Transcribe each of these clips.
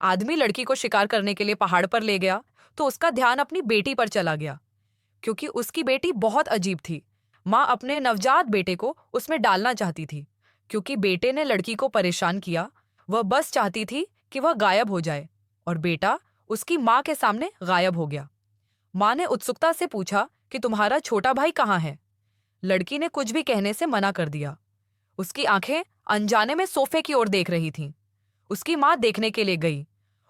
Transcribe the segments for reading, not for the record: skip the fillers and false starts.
आदमी लड़की को शिकार करने के लिए पहाड़ पर ले गया तो उसका ध्यान अपनी बेटी पर चला गया, क्योंकि उसकी बेटी बहुत अजीब थी। माँ अपने नवजात बेटे को उसमें डालना चाहती थी, क्योंकि बेटे ने लड़की को परेशान किया। वह बस चाहती थी कि वह गायब हो जाए, और बेटा उसकी माँ के सामने गायब हो गया। माँ ने उत्सुकता से पूछा कि तुम्हारा छोटा भाई कहाँ है। लड़की ने कुछ भी कहने से मना कर दिया। उसकी आंखें अनजाने में सोफे की ओर देख रही थीं। उसकी माँ देखने के लिए गई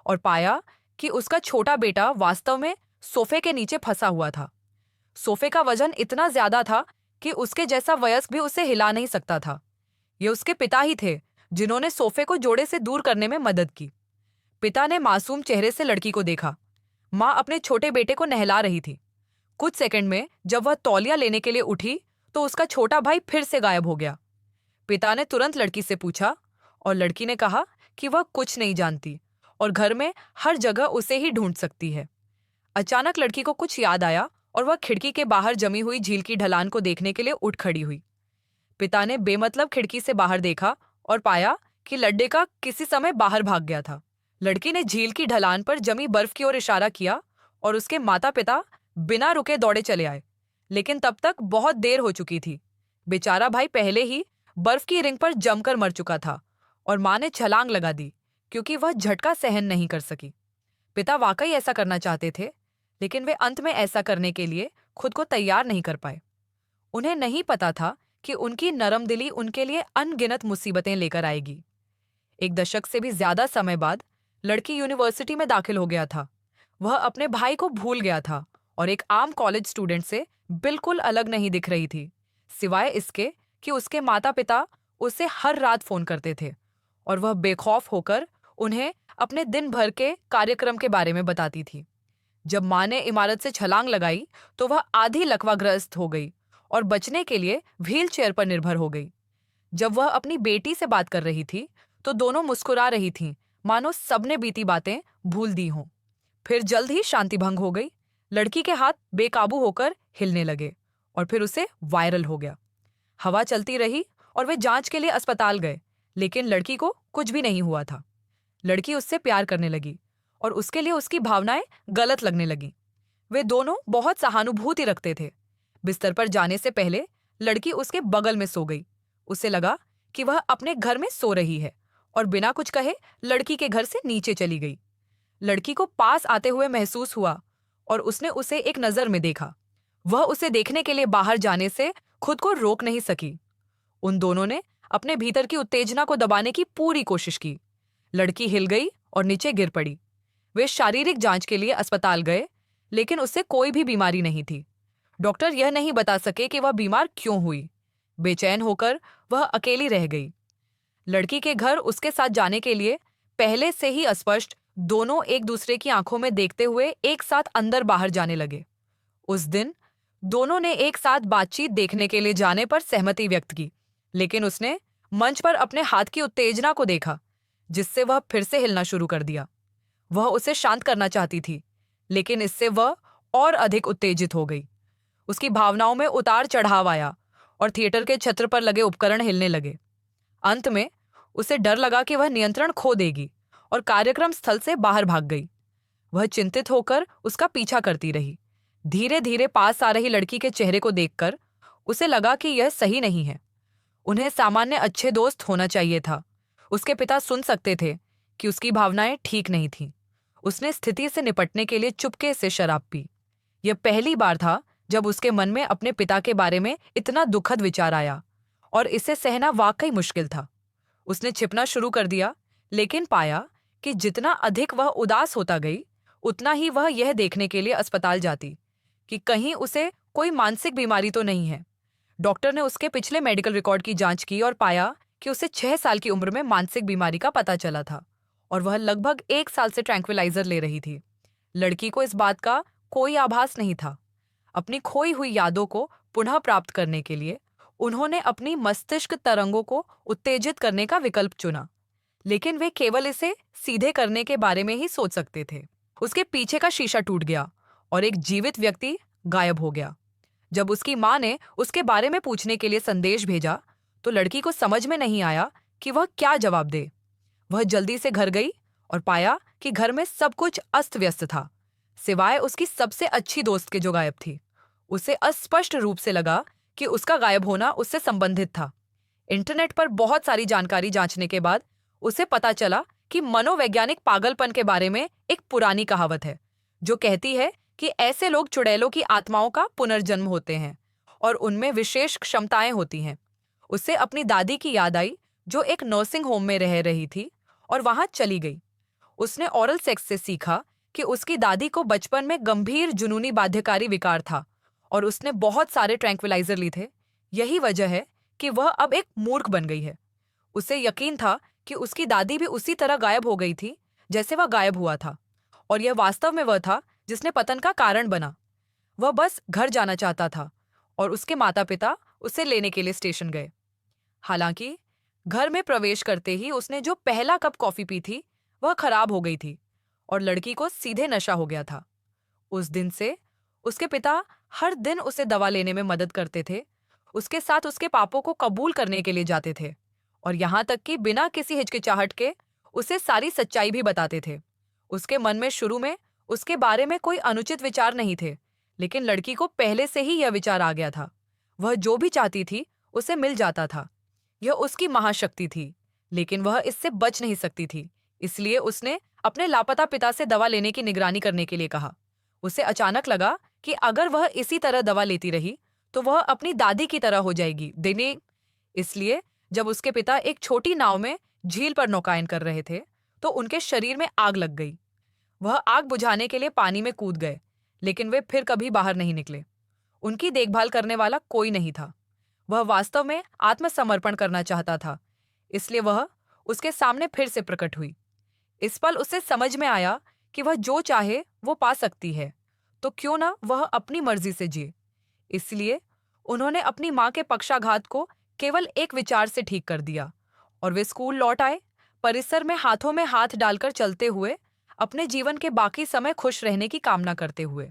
और पाया कि उसका छोटा बेटा वास्तव में सोफे के नीचे फंसा हुआ था। सोफे का वजन इतना ज्यादा था कि उसके जैसा वयस्क भी उसे हिला नहीं सकता था। ये उसके पिता ही थे, जिन्होंने सोफे को जोड़े से दूर करने में मदद की। पिता ने मासूम चेहरे से लड़की को देखा। माँ अपने छोटे बेटे को नहला रही थी। कुछ सेकंड में जब वह तौलिया लेने के लिए उठी तो उसका छोटा भाई फिर से गायब हो गया। पिता ने तुरंत लड़की से पूछा, और लड़की ने कहा कि वह कुछ नहीं जानती और घर में हर जगह उसे ही ढूंढ सकती है। अचानक लड़की को कुछ याद आया और वह खिड़की के बाहर जमी हुई झील की ढलान को देखने के लिए उठ खड़ी हुई। पिता ने बेमतलब खिड़की से बाहर देखा और पाया कि लड्डे का किसी समय बाहर भाग गया था। लड़की ने झील की ढलान पर जमी बर्फ की ओर इशारा किया और उसके माता पिता बिना रुके दौड़े चले आए, लेकिन तब तक बहुत देर हो चुकी थी। बेचारा भाई पहले ही बर्फ की रिंग पर जमकर मर चुका था और माँ ने छलांग लगा दी, क्योंकि वह झटका सहन नहीं कर सकी। पिता वाकई ऐसा करना चाहते थे, लेकिन वे अंत में ऐसा करने के लिए खुद को तैयार नहीं कर पाए। उन्हें नहीं पता था कि उनकी नरमदिली उनके लिए अनगिनत मुसीबतें लेकर आएगी। एक दशक से भी ज्यादा समय बाद लड़की यूनिवर्सिटी में दाखिल हो गया था। वह अपने भाई को भूल गया था और एक आम कॉलेज स्टूडेंट से बिल्कुल अलग नहीं दिख रही थी, सिवाय इसके कि उसके माता पिता उसे हर रात फोन करते थे और वह बेखौफ होकर उन्हें अपने दिन भर के कार्यक्रम के बारे में बताती थी। जब माँ ने इमारत से छलांग लगाई तो वह आधी लकवाग्रस्त हो गई और बचने के लिए व्हील चेयर पर निर्भर हो गई। जब वह अपनी बेटी से बात कर रही थी तो दोनों मुस्कुरा रही थीं, मानो सबने बीती बातें भूल दी हों। फिर जल्द ही शांति भंग हो गई। लड़की के हाथ बेकाबू होकर हिलने लगे और फिर उसे वायरल हो गया। हवा चलती रही और वे जांच के लिए अस्पताल गए, लेकिन लड़की को कुछ भी नहीं हुआ था। लड़की उससे प्यार करने लगी और उसके लिए उसकी भावनाएं गलत लगने लगीं। वे दोनों बहुत सहानुभूति रखते थे। बिस्तर पर जाने से पहले लड़की उसके बगल में सो गई। उसे लगा कि वह अपने घर में सो रही है और बिना कुछ कहे लड़की के घर से नीचे चली गई। लड़की को पास आते हुए महसूस हुआ और उसने उसे एक नजर में देखा। वह उसे देखने के लिए बाहर जाने से खुद को रोक नहीं सकी। उन दोनों ने अपने भीतर की उत्तेजना को दबाने की पूरी कोशिश की। लड़की हिल गई और नीचे गिर पड़ी। वे शारीरिक जांच के लिए अस्पताल गए, लेकिन उससे कोई भी बीमारी नहीं थी। डॉक्टर यह नहीं बता सके कि वह बीमार क्यों हुई। बेचैन होकर वह अकेली रह गई। लड़की के घर उसके साथ जाने के लिए पहले से ही अस्पष्ट दोनों एक दूसरे की आंखों में देखते हुए एक साथ अंदर बाहर जाने लगे। उस दिन दोनों ने एक साथ बातचीत देखने के लिए जाने पर सहमति व्यक्त की, लेकिन उसने मंच पर अपने हाथ की उत्तेजना को देखा, जिससे वह फिर से हिलना शुरू कर दिया। वह उसे शांत करना चाहती थी, लेकिन इससे वह और अधिक उत्तेजित हो गई। उसकी भावनाओं में उतार चढ़ाव आया और थिएटर के छत्र पर लगे उपकरण हिलने लगे। अंत में उसे डर लगा कि वह नियंत्रण खो देगी और कार्यक्रम स्थल से बाहर भाग गई। वह चिंतित होकर उसका पीछा करती रही। धीरे धीरे पास आ रही लड़की के चेहरे को देखकर उसे लगा कि यह सही नहीं है। उन्हें सामान्य अच्छे दोस्त होना चाहिए था। उसके पिता सुन सकते थे कि उसकी भावनाएं ठीक नहीं थीं। उसने स्थिति से निपटने के लिए चुपके से शराब पी। यह पहली बार था जब उसके मन में अपने पिता के बारे में इतना दुखद विचार आया, और इसे सहना वाकई मुश्किल था। उसने छिपना शुरू कर दिया, लेकिन पाया कि जितना अधिक वह उदास होता गई, उतना ही वह यह देखने के लिए अस्पताल जाती कि कहीं उसे कोई मानसिक बीमारी तो नहीं है। डॉक्टर ने उसके पिछले मेडिकल रिकॉर्ड की जांच की और पाया कि उसे 6 साल की उम्र में मानसिक बीमारी का पता चला था और वह लगभग 1 साल से ट्रैंक्विलाइजर ले रही थी। लड़की को इस बात का कोई आभास नहीं था। अपनी खोई हुई यादों को पुनः प्राप्त करने के लिए उन्होंने अपनी मस्तिष्क तरंगों को उत्तेजित करने का विकल्प चुना, लेकिन वे केवल इसे सीधे करने के बारे में ही सोच सकते थे। उसके पीछे का शीशा टूट गया और एक जीवित व्यक्ति गायब हो गया। जब उसकी माँ ने उसके बारे में पूछने के लिए संदेश भेजा तो लड़की को समझ में नहीं आया कि वह क्या जवाब दे। वह जल्दी से घर गई और पाया कि घर में सब कुछ अस्त व्यस्त था, सिवाय उसकी सबसे अच्छी दोस्त के जो गायब थी। उसे अस्पष्ट रूप से लगा कि उसका गायब होना उससे संबंधित था। इंटरनेट पर बहुत सारी जानकारी जांचने के बाद उसे पता चला कि मनोवैज्ञानिक पागलपन के बारे में एक पुरानी कहावत है जो कहती है कि ऐसे लोग चुड़ैलों की आत्माओं का पुनर्जन्म होते हैं और उनमें विशेष क्षमताएं होती हैं। उसे अपनी दादी की याद आई जो एक नर्सिंग होम में रह रही थी और वहां चली गई। उसने ओरल सेक्स से सीखा कि उसकी दादी को बचपन में गंभीर जुनूनी बाध्यकारी विकार था और उसने बहुत सारे ट्रैंक्विलाइजर ली थे। यही वजह है कि वह अब एक मूर्ख बन गई है। उसे यकीन था कि उसकी दादी भी उसी तरह गायब हो गई थी जैसे वह गायब हुआ था, और यह वास्तव में वह था जिसने पतन का कारण बना। वह बस घर जाना चाहता था और उसके माता पिता उसे लेने के लिए स्टेशन गए। हालांकि घर में प्रवेश करते ही उसने जो पहला कप कॉफी पी थी वह खराब हो गई थी और लड़की को सीधे नशा हो गया था। उस दिन से उसके पिता हर दिन उसे दवा लेने में मदद करते थे, उसके साथ उसके पापों को कबूल करने के लिए जाते थे और यहाँ तक कि बिना किसी हिचकिचाहट के उसे सारी सच्चाई भी बताते थे। उसके मन में शुरू में उसके बारे में कोई अनुचित विचार नहीं थे, लेकिन लड़की को पहले से ही यह विचार आ गया था। वह जो भी चाहती थी उसे मिल जाता था। यह उसकी महाशक्ति थी, लेकिन वह इससे बच नहीं सकती थी। इसलिए उसने अपने लापता पिता से दवा लेने की निगरानी करने के लिए कहा। उसे अचानक लगा कि अगर वह इसी तरह दवा लेती रही तो वह अपनी दादी की तरह हो जाएगी दिने। इसलिए जब उसके पिता एक छोटी नाव में झील पर नौकायन कर रहे थे तो उनके शरीर में आग लग गई। वह आग बुझाने के लिए पानी में कूद गए, लेकिन वे फिर कभी बाहर नहीं निकले। उनकी देखभाल करने वाला कोई नहीं था। वह वास्तव में आत्मसमर्पण करना चाहता था, इसलिए वह उसके सामने फिर से प्रकट हुई। इस पल उसे समझ में आया कि वह जो चाहे वो पा सकती है, तो क्यों ना वह अपनी मर्जी से जिए। इसलिए उन्होंने अपनी मां के पक्षाघात को केवल एक विचार से ठीक कर दिया और वे स्कूल लौट आए, परिसर में हाथ डालकर चलते हुए, अपने जीवन के बाकी समय खुश रहने की कामना करते हुए।